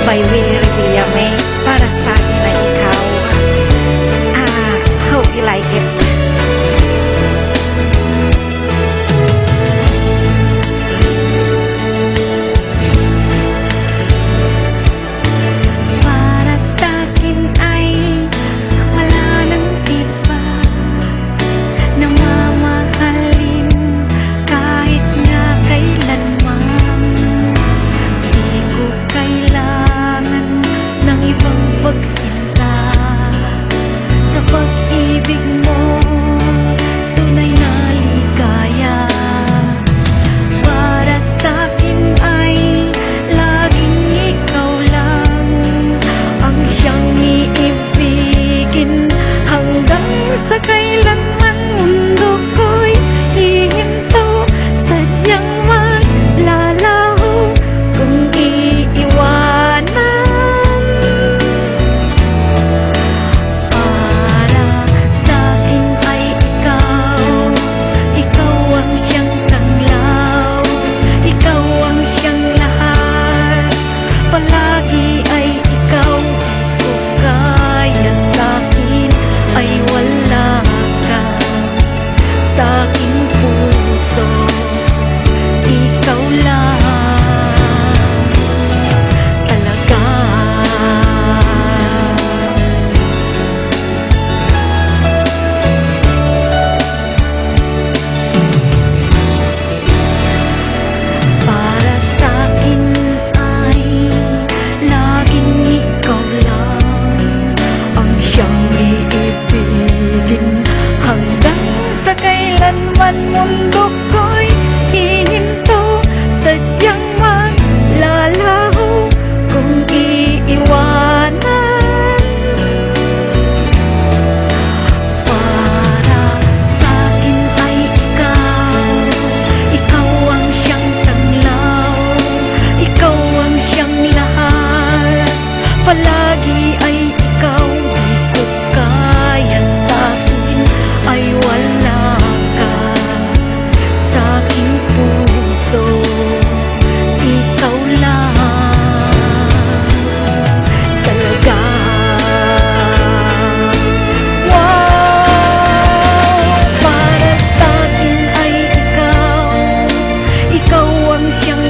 by Willie Revillame, para sa akin na ikaw. Hope you like it. Para sa akin ay wala nang iba na mamahalin kahit nga kailanman. Di ko kailangan ng ibang pagsinta. Sa pag-ibig mo, tunay na ligaya. Para sa akin ay laging ikaw lang ang siyang iibigin. Hanggang sa kailanman mundo ko'y hihinto, sadyang maglalaho kung iiwanan. Para sa akin ay ikaw ang siyang tanglaw, ikaw ang siyang lahat. Palagi ay ikaw, di ko kaya, sa akin ay wala ka. Sa aking puso, ikaw lang talaga. Para sa akin ay laging ikaw lang ang siyang iibigin. Hanggang sa kailanman mundo ko'y hihinto, sadyang maglalaho kung iiwanan. Para sa akin ay ikaw ang siyang tanglaw, ikaw ang siyang lahat. Palagi ay ikaw, di ko kaya, sa akin ay wala ka. Sa aking puso, ikaw lang talaga. Wow! Para sa akin ay ikaw ang siyang